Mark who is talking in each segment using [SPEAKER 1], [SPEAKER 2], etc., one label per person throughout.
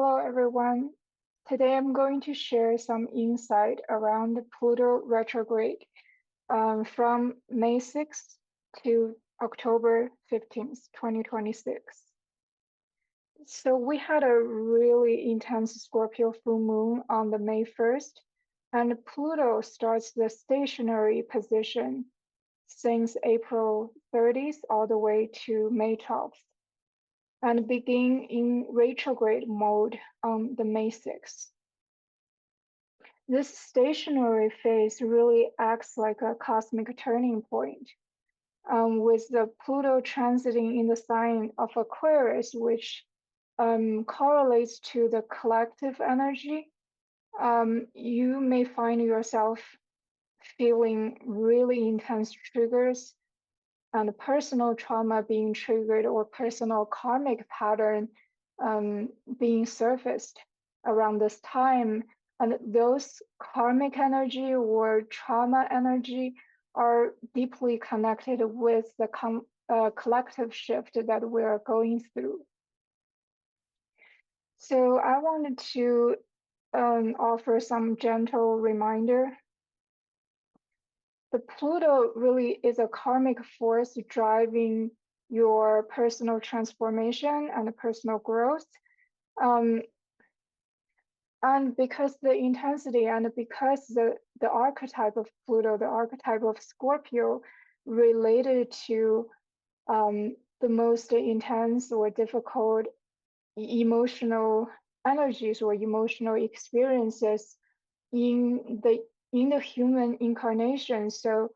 [SPEAKER 1] Hello, everyone. Today I'm going to share some insight around the Pluto retrograde from May 6th to October 15th, 2026. So we had a really intense Scorpio full moon on the May 1st, and Pluto starts the stationary position since April 30th all the way to May 12th, and begin in retrograde mode on the May 6th. This stationary phase really acts like a cosmic turning point, with the Pluto transiting in the sign of Aquarius, which correlates to the collective energy. You may find yourself feeling really intense triggers and personal trauma being triggered or personal karmic pattern being surfaced around this time. And those karmic energy or trauma energy are deeply connected with the collective shift that we're going through. So I wanted to offer some gentle reminder. The Pluto really is a karmic force driving your personal transformation and personal growth. And because the intensity and because the archetype of Pluto, the archetype of Scorpio, related to the most intense or difficult emotional energies or emotional experiences in the human incarnation. So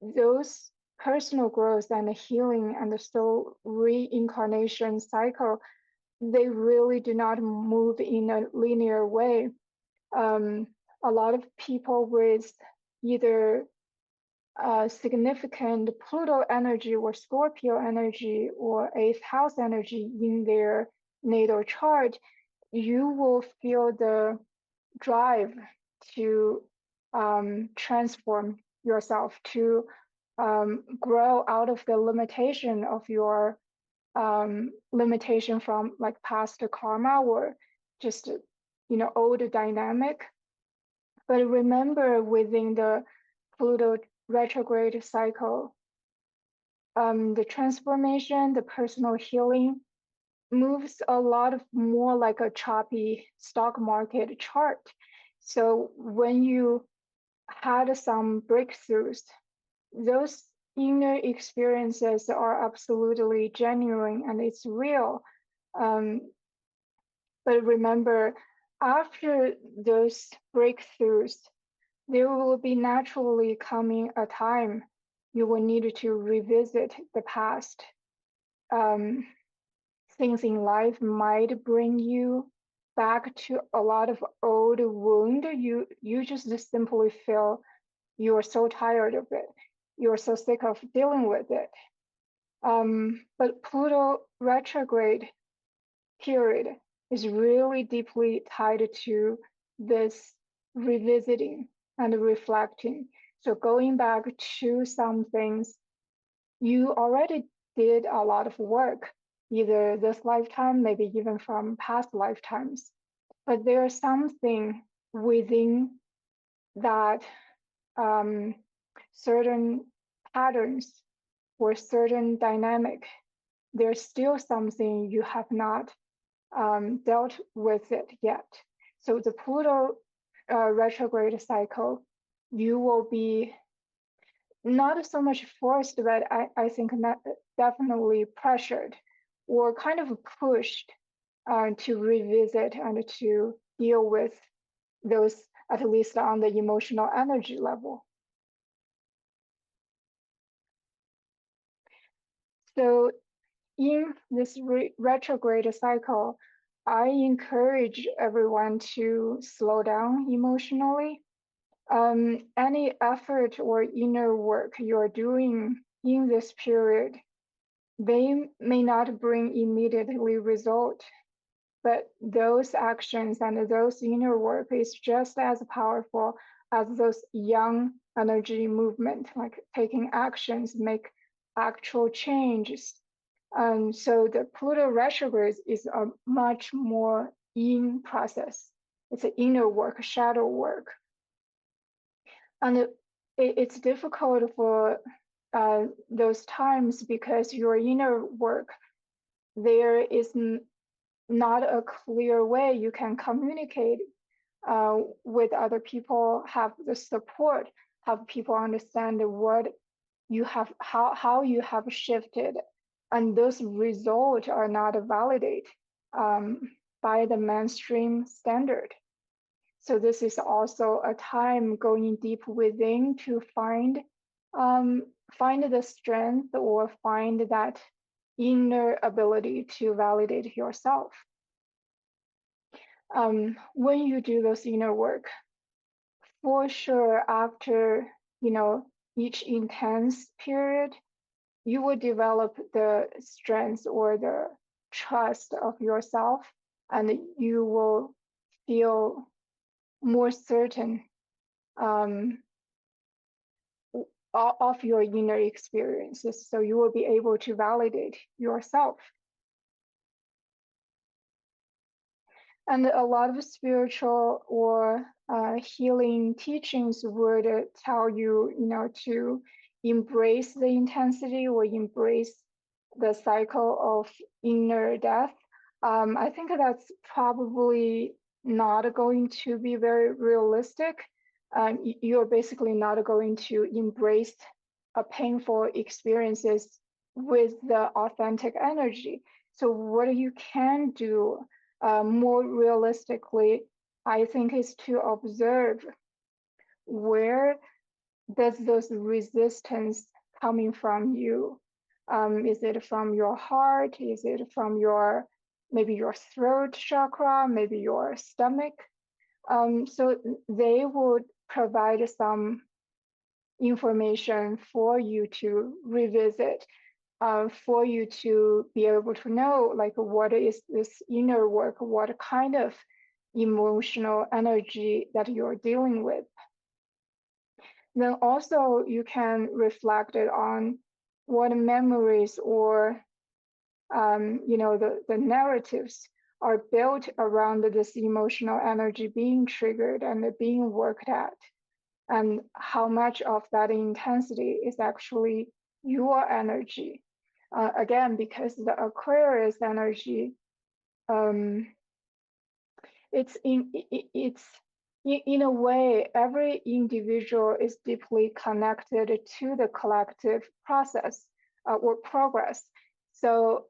[SPEAKER 1] those personal growth and healing and the soul reincarnation cycle, they really do not move in a linear way. A lot of people with either significant Pluto energy or Scorpio energy or eighth house energy in their natal chart, you will feel the drive to transform yourself, to grow out of the limitation of your limitation from like past karma or just old dynamic. But remember, within the Pluto retrograde cycle, the transformation, the personal healing moves a lot more like a choppy stock market chart. So when you had some breakthroughs, those inner experiences are absolutely genuine and it's real. But remember, after those breakthroughs, there will be naturally coming a time you will need to revisit the past. Things in life might bring you back to a lot of old wound. You just simply feel you're so tired of it. You're so sick of dealing with it. But Pluto retrograde period is really deeply tied to this revisiting and reflecting. So going back to some things, you already did a lot of work, either this lifetime, maybe even from past lifetimes. But there's something within that certain patterns or certain dynamic. There's still something you have not dealt with it yet. So the Pluto retrograde cycle, you will be not so much forced, but I think definitely pressured or kind of pushed to revisit and to deal with those, at least on the emotional energy level. So in this retrograde cycle, I encourage everyone to slow down emotionally. Any effort or inner work you're doing in this period, they may not bring immediately result, but those actions and those inner work is just as powerful as those young energy movement, like taking actions, make actual changes. So the Pluto retrograde is a much more in process. It's an inner work, shadow work. And it's difficult for those times because your inner work, there is not a clear way you can communicate with other people, have the support, have people understand what you have, how you have shifted, and those results are not validated by the mainstream standard. So this is also a time going deep within to find the strength or find that inner ability to validate yourself. When you do this inner work, for sure, after each intense period, you will develop the strength or the trust of yourself, and you will feel more certain of your inner experiences. So you will be able to validate yourself. And a lot of spiritual or healing teachings would tell you, to embrace the intensity or embrace the cycle of inner death. I think that's probably not going to be very realistic. You're basically not going to embrace a painful experiences with the authentic energy. So what you can do more realistically, I think, is to observe where does those resistance coming from you? Is it from your heart? Is it from maybe your throat chakra, maybe your stomach? So they would provide some information for you to revisit, for you to be able to know, like, what is this inner work, what kind of emotional energy that you're dealing with. Then also you can reflect it on what memories or the narratives are built around this emotional energy being triggered and being worked at, and how much of that intensity is actually your energy. Again, because the Aquarius energy, it's in a way, every individual is deeply connected to the collective process or progress. So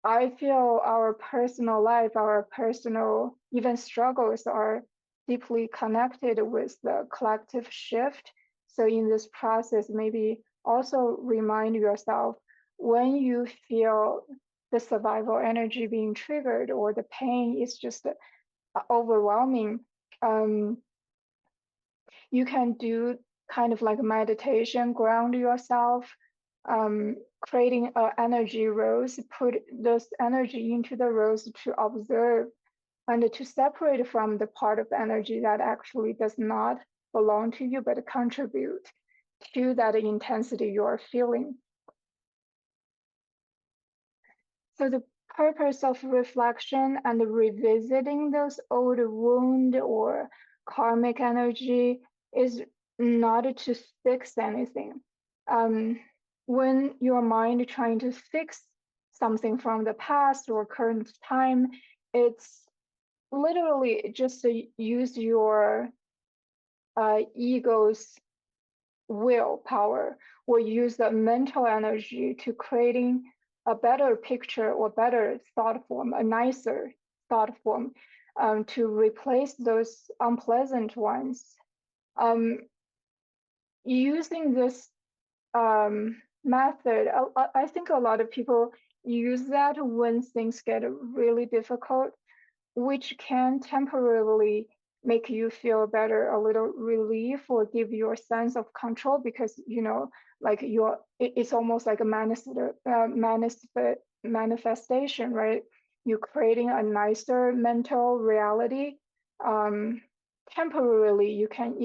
[SPEAKER 1] I feel our personal life, our personal even struggles are deeply connected with the collective shift. So in this process, maybe also remind yourself, when you feel the survival energy being triggered or the pain is just overwhelming, you can do kind of like meditation, ground yourself, creating an energy rose, put those energy into the rose to observe and to separate from the part of energy that actually does not belong to you but contribute to that intensity you're feeling. So the purpose of reflection and revisiting those old wound or karmic energy is not to fix anything. When your mind trying to fix something from the past or current time, it's literally just to use your ego's willpower or use the mental energy to creating a better picture or better thought form, a nicer thought form, to replace those unpleasant ones. Using this method, I think a lot of people use that when things get really difficult, which can temporarily make you feel better, a little relief, or give you a sense of control, because like it's almost like a manifestation, right? You're creating a nicer mental reality. Temporarily you can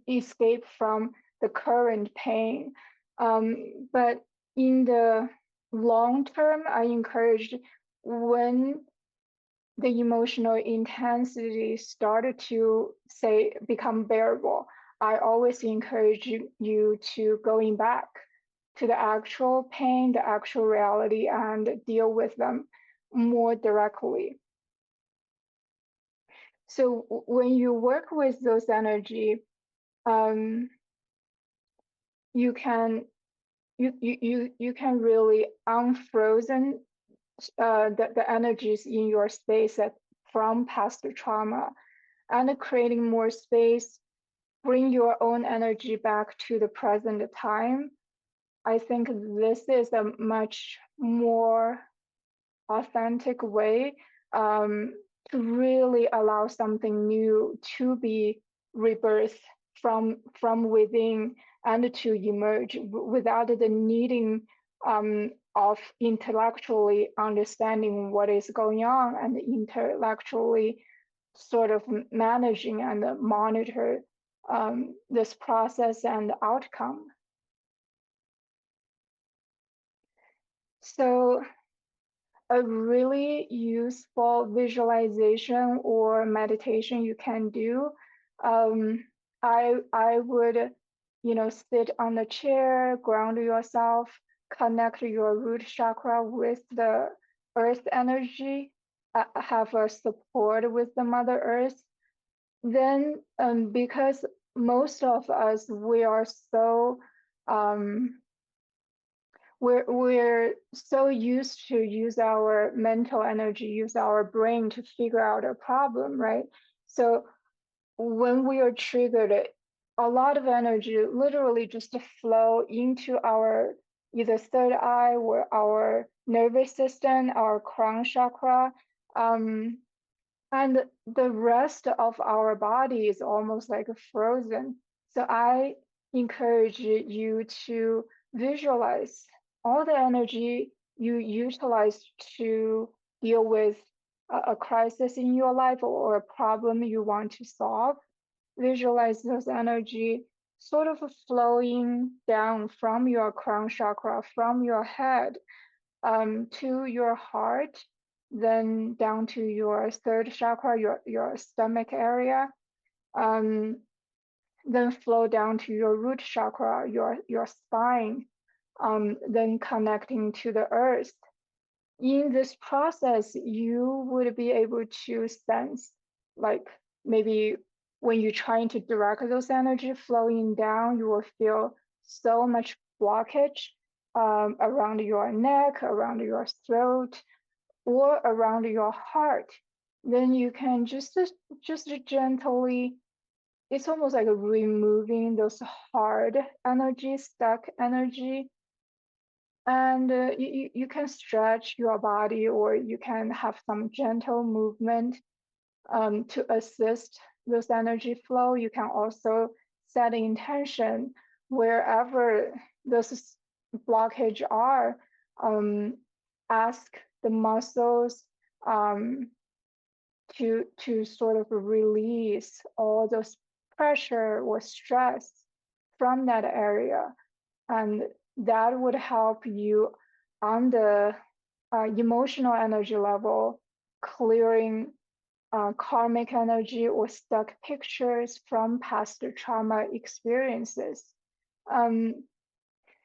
[SPEAKER 1] escape from the current pain, but in the long term, I encourage, when the emotional intensity started to become bearable, I always encourage you to going back to the actual pain, the actual reality, and deal with them more directly. So when you work with those energy, um, you can you can really unfrozen the energies in your space from past trauma, and creating more space, bring your own energy back to the present time. I think this is a much more authentic way um, to really allow something new to be rebirthed from within and to emerge without the needing of intellectually understanding what is going on and intellectually sort of managing and monitor this process and outcome. So a really useful visualization or meditation you can do. Um, I would, sit on the chair, ground yourself, connect your root chakra with the earth energy, have a support with the Mother Earth. Then, because most of us, we are so um, we're so used to use our mental energy, use our brain to figure out a problem, right? So when we are triggered, a lot of energy literally just flow into our either third eye or our nervous system, our crown chakra. Um, and the rest of our body is almost like frozen. So I encourage you to visualize all the energy you utilize to deal with a crisis in your life or a problem you want to solve. Visualize those energy sort of flowing down from your crown chakra, from your head to your heart, then down to your third chakra, your stomach area, um, then flow down to your root chakra, your spine, then connecting to the earth. In this process, you would be able to sense, like maybe when you're trying to direct those energy flowing down, you will feel so much blockage around your neck, around your throat, or around your heart. Then you can just gently, it's almost like removing those hard energy, stuck energy, and you can stretch your body or you can have some gentle movement to assist this energy flow. You can also set an intention wherever those blockage are. Ask the muscles to sort of release all those pressure or stress from that area, and that would help you on the emotional energy level, clearing karmic energy or stuck pictures from past trauma experiences. Um,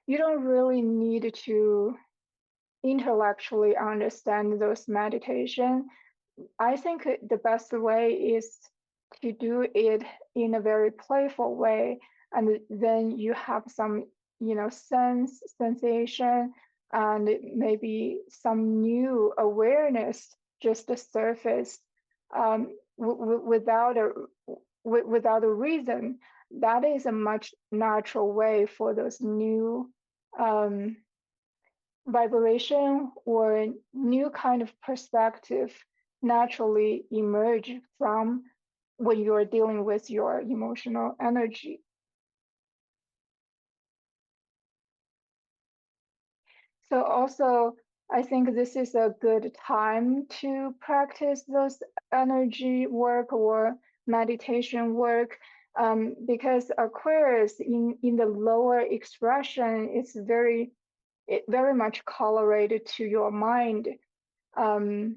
[SPEAKER 1] you don't really need to intellectually understand those meditation. I think the best way is to do it in a very playful way, and then you have some, sensation, and maybe some new awareness just surface without a reason. That is a much natural way for those new um, vibration or new kind of perspective naturally emerge from when you're dealing with your emotional energy. So also, I think this is a good time to practice those energy work or meditation work, because Aquarius in the lower expression is very much correlated to your mind. Um,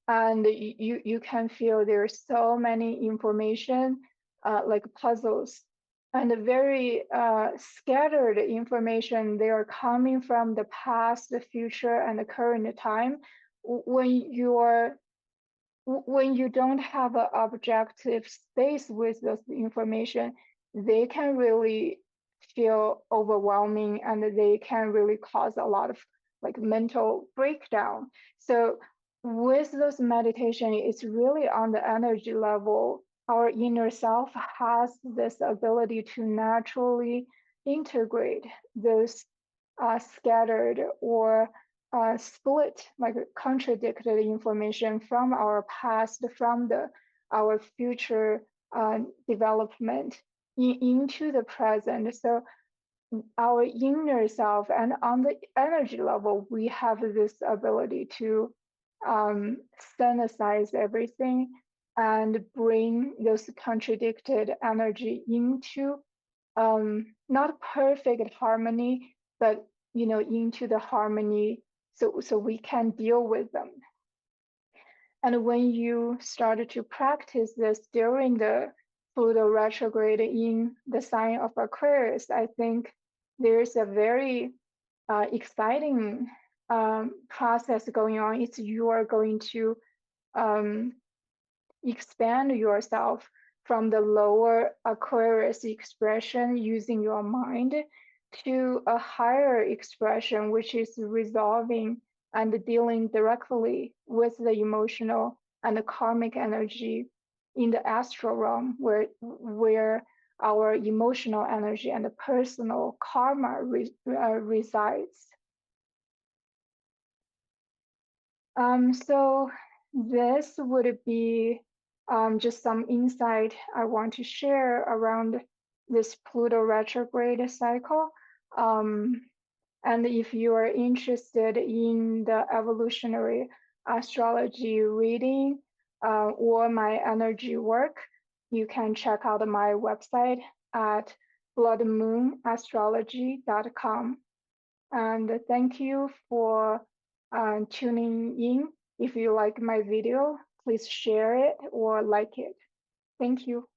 [SPEAKER 1] and you can feel there's so many information, like puzzles, and very scattered information. They are coming from the past, the future, and the current time. When when you don't have an objective space with those information, they can really feel overwhelming, and they can really cause a lot of like mental breakdown. So with those meditation, it's really on the energy level. Our inner self has this ability to naturally integrate those scattered or split, like contradicted information from our past, from our future development into the present. So our inner self, and on the energy level, we have this ability to synthesize everything and bring those contradicted energy into not perfect harmony, but into the harmony, so we can deal with them. And when you started to practice this during the Pluto retrograde in the sign of Aquarius, I think there's a very exciting process going on. It's you are going to um, expand yourself from the lower Aquarius expression using your mind to a higher expression, which is resolving and dealing directly with the emotional and the karmic energy in the astral realm, where our emotional energy and the personal karma resides. So this would be just some insight I want to share around this Pluto retrograde cycle. And if you are interested in the evolutionary astrology reading or my energy work, you can check out my website at BloodmoonAstrology.com. And thank you for tuning in. If you like my video, please share it or like it. Thank you.